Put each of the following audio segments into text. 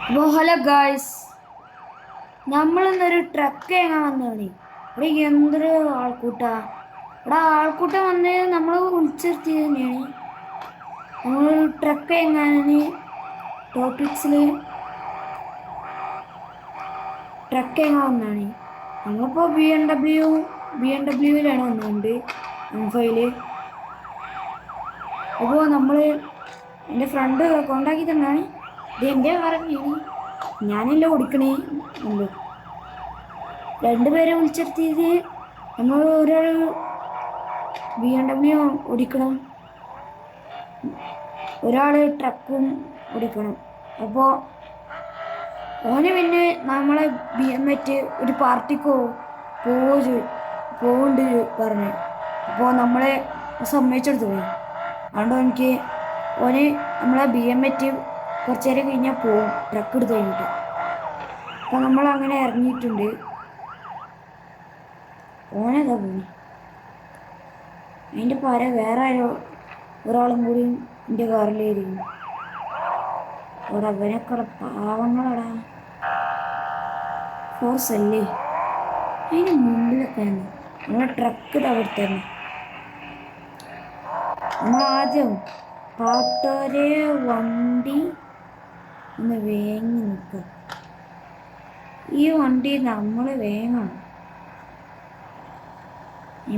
അപ്പോൾ hello guys, നമ്മളിന്നൊരു truck ചെയ്യാൻ വന്നതാണ്. ഇവിടെ എന്തൊരു ആൾക്കൂട്ടാ. ഇവിടെ ആൾക്കൂട്ടം വന്ന് നമ്മൾ വിളിച്ചിരുത്തിയത് തന്നെയാണ്. നമ്മൾ ട്രക്ക് ചെയ്യാൻ ടോപ്പിക്സിൽ ട്രക്ക് ചെയ്യാൻ വന്നതാണ്. നമ്മളിപ്പോൾ ബി എം ഡബ്ല്യൂവിലാണ് വന്നുകൊണ്ട് M5. അപ്പോൾ നമ്മൾ എൻ്റെ ഫ്രണ്ട് കോണ്ടാക്ട് തന്നാണ്. ഇത് എൻ്റെ പറഞ്ഞാണ്, ഞാനല്ലേ ഓടിക്കണേ ഉള്ളൂ. രണ്ടുപേരെ വിളിച്ചെടുത്തിയത് നമ്മൾ ഒരാൾ BMW ഓടിക്കണം, ഒരാൾ ട്രക്കും ഓടിക്കണം. അപ്പോൾ ഓന് പിന്നെ നമ്മളെ BM ഒരു പാർട്ടിക്കോ പോകുന്നുണ്ട് പറഞ്ഞു. അപ്പോൾ നമ്മളെ സമ്മതിച്ചെടുത്തു പോയി. അതുകൊണ്ട് എനിക്ക് ഓന് നമ്മളെ BM കുറച്ച് നേരം കഴിഞ്ഞാൽ പോവും, ട്രക്ക് എടുത്ത് കഴിഞ്ഞിട്ട്. അപ്പോൾ നമ്മളങ്ങനെ ഇറങ്ങിയിട്ടുണ്ട്. ഓനേതാ പോണി. അതിൻ്റെ വേറെ ഒരാളും കൂടി എൻ്റെ കാറിലായിരിക്കും. അവിടെ അവനൊക്കെ പാവങ്ങളടാ, ഫോഴ്സ് അല്ലേ. അതിന് മുമ്പിലൊക്കെ നമ്മളെ ട്രക്ക് അവിടെ തന്നെ. നമ്മളാദ്യം പാട്ടോരെ വണ്ടി ഒന്ന് വേങ്ങി നിൽക്കുക. ഈ വണ്ടി നമ്മൾ വേങ്ങണം.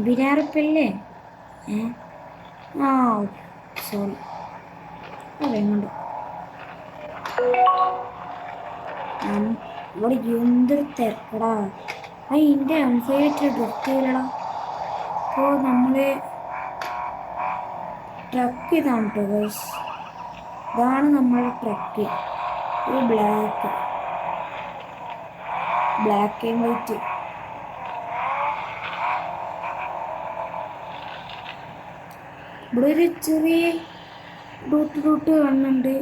ബിനാറപ്പല്ലേ? സോറി, വേങ്ങണ്ട. ഇവിടെ എന്തൊരു തിരക്കടാ. അതിൻ്റെ M5 ഡ്രിഫ്റ്റ് ചെയ്യലടാ. അപ്പോൾ നമ്മൾ ട്രക്ക് ഇതാണ് കേട്ടോ ഗൈസ്. ഇതാണ് നമ്മളുടെ ട്രക്ക്. ഒരു ബ്ലാക്ക് ആൻഡ് വൈറ്റ്. ഇവിടെ ഒരു ചെറിയ റൂട്ട് കാണുന്നുണ്ട്.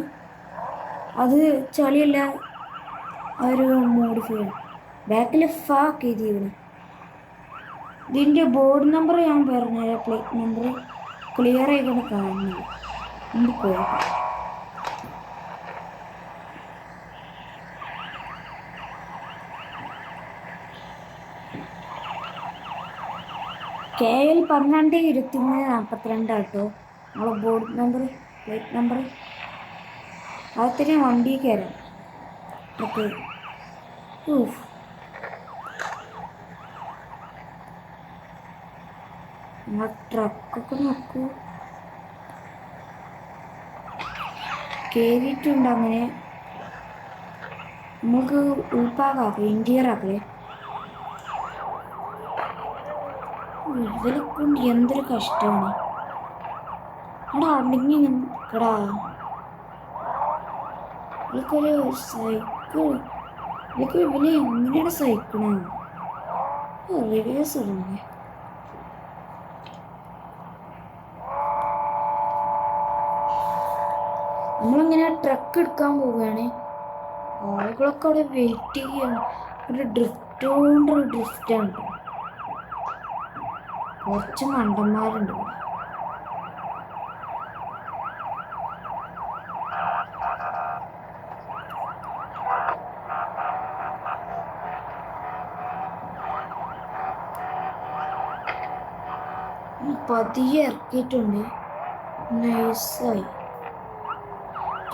അത് ചളിയല്ല, അതൊരു മോഡിഫൈ ആണ്. ബാക്കിൽ ഫാക്ക് ചെയ്തിരുന്നു. ഇതിൻ്റെ ബോർഡ് നമ്പർ ഞാൻ പറഞ്ഞുതരാം. പ്ലേറ്റ് നമ്പർ ക്ലിയർ ആയിക്കൊണ്ട് കാണുന്നില്ല. എന്ത് പോയിട്ട് KL 122342 കേട്ടോ നമ്മളെ ബോർഡ് നമ്പർ, പ്ലേറ്റ് നമ്പർ. അകത്തന്നെ വണ്ടി കയറാം. ഓക്കെ, നമ്മൾ ട്രക്കൊക്കെ നോക്കൂ. കയറിയിട്ടുണ്ട്. അങ്ങനെ നമുക്ക് ഉൾഭാഗമാക്കാം, ഇൻറ്റീരിയർ ആക്കലേ. ഇവരെ കൊണ്ട് എന്തൊരു കഷ്ടമാണ്. അവിടെ അടങ്ങി നിൽക്കടാ. ഇവൾക്കൊരു സൈക്കിൾ, ഇവർക്ക് ഇവനെ എങ്ങനെയാണ് സൈക്കിളാണ് റിവേഴ്സ് ഇടുന്നത്. നമ്മളിങ്ങനെ ട്രക്ക് എടുക്കാൻ പോവുകയാണ്. ആളുകളൊക്കെ അവിടെ വെയിറ്റ് ചെയ്യാണ്. ഒരു ഡ്രിഫ്റ്റാണ്. കുറച്ച് മണ്ടന്മാരുണ്ട്. പതിയെ ഇറക്കിയിട്ടുണ്ട്. നൈസായി.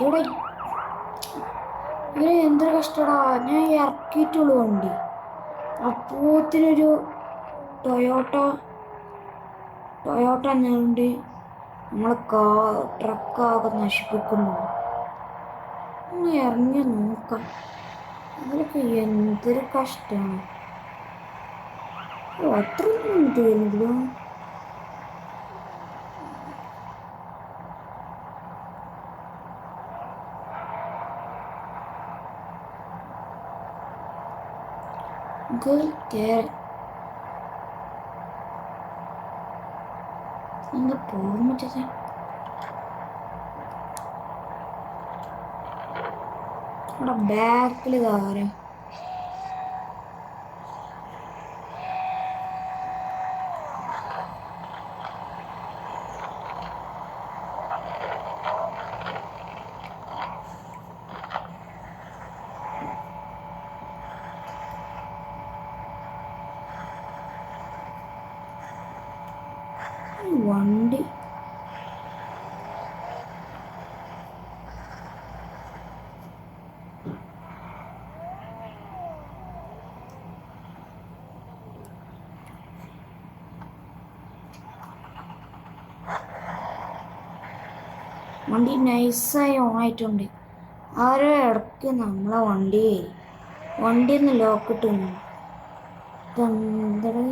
ഇവിടെ ഇവരെ എന്തൊരു കഷ്ടടാ. ഞാൻ ഇറക്കിയിട്ടുള്ളൂ വണ്ടി. അപ്പോത്തിനൊരു ടൊയോട്ട എന്നുകൊണ്ട് നമ്മളെ ട്രക്കാകെ നശിപ്പിക്കുന്നു. ഒന്ന് ഇറങ്ങി നോക്കാം. അതിലൊക്കെ എന്തൊരു കഷ്ടമാണ്. അത്രയൊന്നും തോന്നില്ല. എന്താ പോകാൻ പറ്റത്? അവിടെ ബാക്കിൽ കാര്യം വണ്ടി നൈസായി ഓണായിട്ടുണ്ട്. ആരോ ഇടയ്ക്ക് നമ്മളെ വണ്ടി ഒന്ന് ലോക്കിട്ട് ഇതെന്തടേ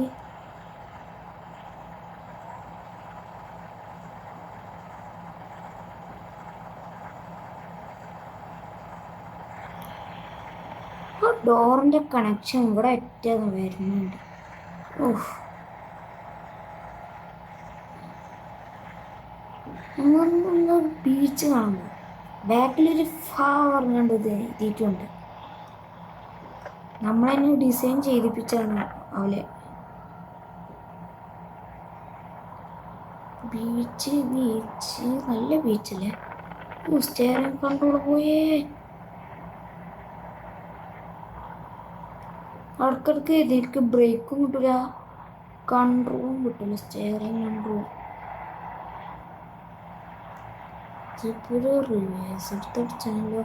ആ ഡോറിൻ്റെ കണക്ഷൻ ഇവിടെ ഒറ്റ വരുന്നുണ്ട്. ഓഹ് നമ്മളൊന്ന് ബീച്ച് കാണുമ്പോൾ ബാക്കിലൊരു പറഞ്ഞുകൊണ്ട് ഇത് എഴുതിയിട്ടുണ്ട്. നമ്മളതിനെ ഡിസൈൻ ചെയ്തിപ്പിച്ചാണ് അവലെ. ബീച്ച് നല്ല ബീച്ചല്ലേ. സ്റ്റിയറിംഗ് കൺട്രോൾ പോയേ. ഇടയ്ക്കിടയ്ക്ക് ഇതിലേക്ക് ബ്രേക്കും കിട്ടില്ല, കൺട്രോളും കിട്ടില്ല. സ്റ്റിയറിംഗ് കൺട്രോൾ ഇതിപ്പോൾ റിവേഴ്സ് എടുത്തടിച്ചാണല്ലോ.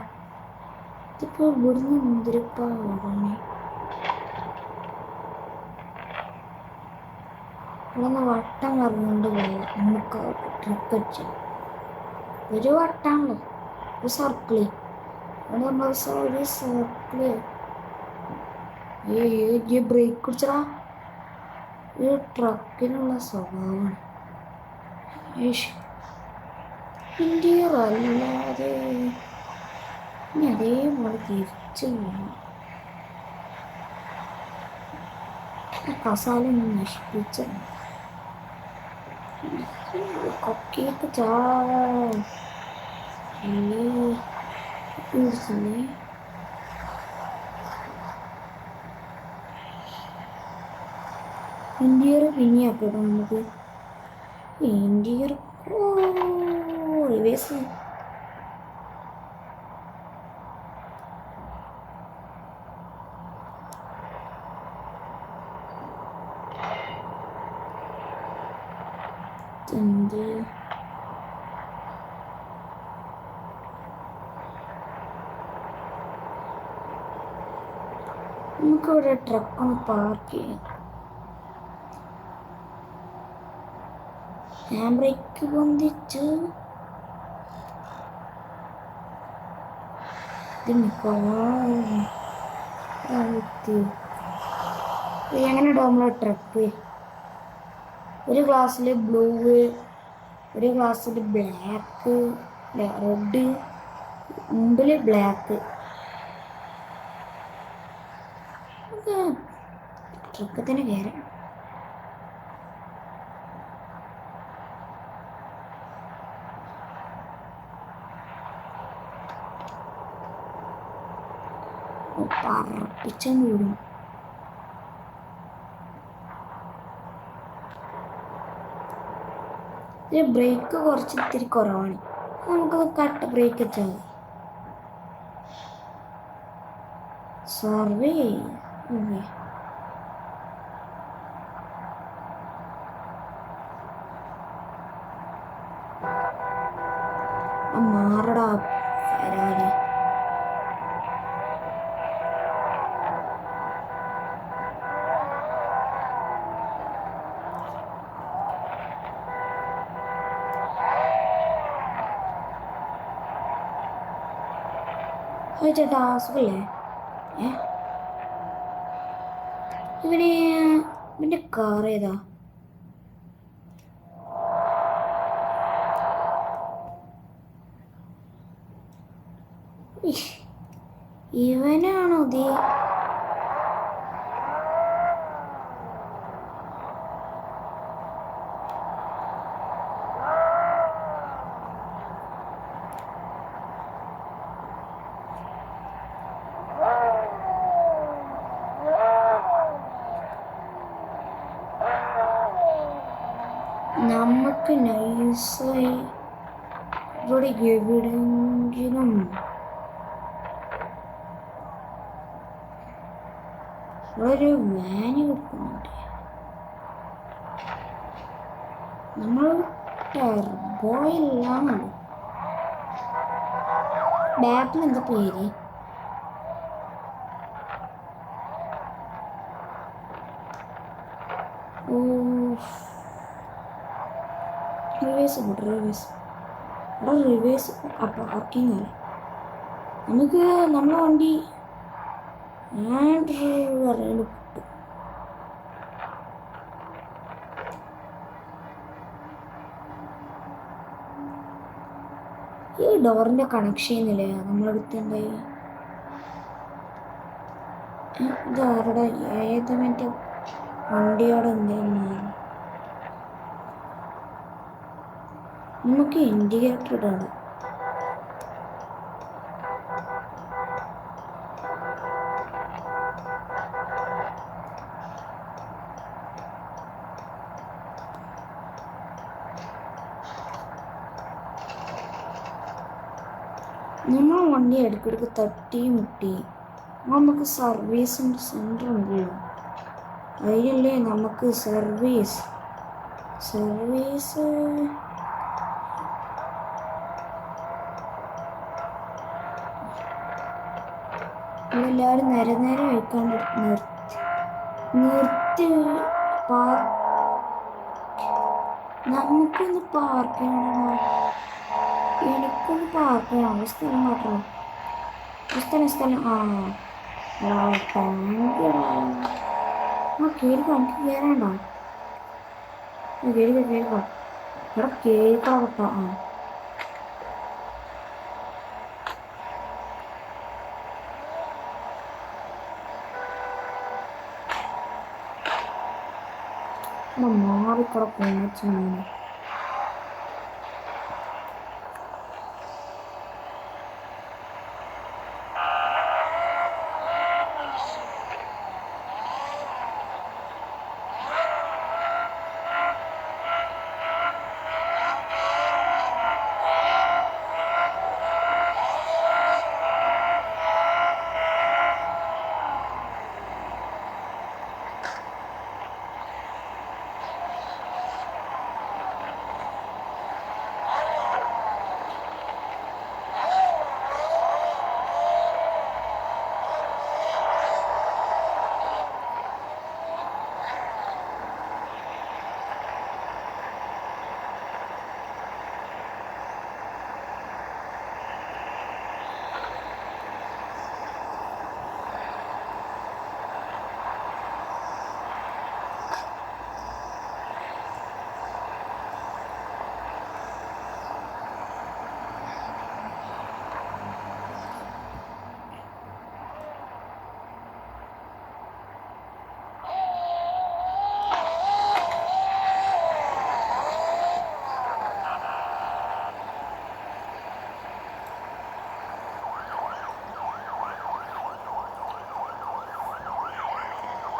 ഇതിപ്പോൾ ഇവിടുന്ന് മുന്തിരിപ്പാടാണ്. ഇവിടെ വട്ടം കറങ്ങുകൊണ്ട് പോയാൽ നമുക്ക് ട്രിക്ക് അടിച്ചു. ഒരു വട്ടാണല്ലോ, ഒരു സർക്കിള്. ഇവിടെ നമ്മൾ ഒരു സർക്കിള്. ബ്രേക്ക് പിടിച്ചടാ. ഈ ട്രക്കിനുള്ള സ്വഭാവമാണ്. ഇന്ത്യർ അല്ലാതെ ഇനി അതേപോലെ തിരിച്ചു പോകണം. കസാല നശിപ്പിച്ച കൊക്കയൊക്കെ ചാടിച്ചില്ലേ. ഇന്ത്യർ പിന്നെയാക്കട്ടോ നമുക്ക്. ഇന്ത്യർ റിവേഴ്സ്. എന്ത് നമുക്കിവിടെ ട്രക്കൊന്ന് പാർക്ക് ചെയ്യാം. ഹാൻഡ് ബ്രേക്ക് പൊന്തിച്ച് എങ്ങനെ നമ്മളെ ട്രക്ക് ഒരു ഗ്ലാസ്സിൽ ബ്ലൂ, ഒരു ഗ്ലാസ്സിൽ ബ്ലാക്ക്, റെഡ്, മുമ്പിൽ ബ്ലാക്ക്. ട്രക്ക് തന്നെ കയറാം. പറപ്പിച്ചും വിടും. ഇതിൽ ബ്രേക്ക് കുറച്ച് ഇത്തിരി കുറവാണ്. നമുക്കത് കട്ട് ബ്രേക്ക് വെച്ചാൽ മതി. Survey okay. മാറടാ വരാതെ. ചേട്ടാ സുഖല്ലേ? ഇവൻ്റെ കാർ ഏതാ? ഇവനാണോ ദേ? നമുക്ക് നൈസായി ഇവിടെ എവിടെയെങ്കിലും ഒരു വാന് കിട്ടുന്നുണ്ട്. നമ്മൾ ടർബോയെല്ലാം ബാക്കിൽ എന്താ പേര്? റിവേഴ്സ്. അവിടെ റിവേഴ്സ് പാർക്കിംഗ് ആണ്. നമുക്ക് നമ്മളെ വണ്ടി പറയുന്നത് ഈ ഡോറിൻ്റെ കണക്ഷൻ ചെയ്യുന്നില്ലേ നമ്മളെടുത്തുണ്ടായി. ഇത് ആരുടെ ഏത് മറ്റേ വണ്ടിയോടെ എന്തെങ്കിലും നമുക്ക് ഇൻഡിക്കേറ്റർ ഇടാണ്. നമ്മൾ വണ്ടി ഇടയ്ക്കിടയ്ക്ക് തട്ടി മുട്ടി. നമുക്ക് സർവീസ് സെൻ്റർ ഉണ്ടല്ലോ, അതിലല്ലേ നമുക്ക് സർവീസ് എല്ലാവരും നേരെ വയ്ക്കാണ്ട് നിർത്തി നമുക്കൊന്ന് പാർക്ക് ചെയ്യണോ? എനിക്കൊന്ന് പാർക്ക് ചെയ്യണം. സ്ഥലം മാത്രം സ്ഥലം ടാങ്കിടാ. കേൾക്കാം, എനിക്ക് കയറേണ്ടോ? കേൾക്കാം ഇവിടെ കേൾക്കാം കേട്ടോ. മാറിക്കിടക്കും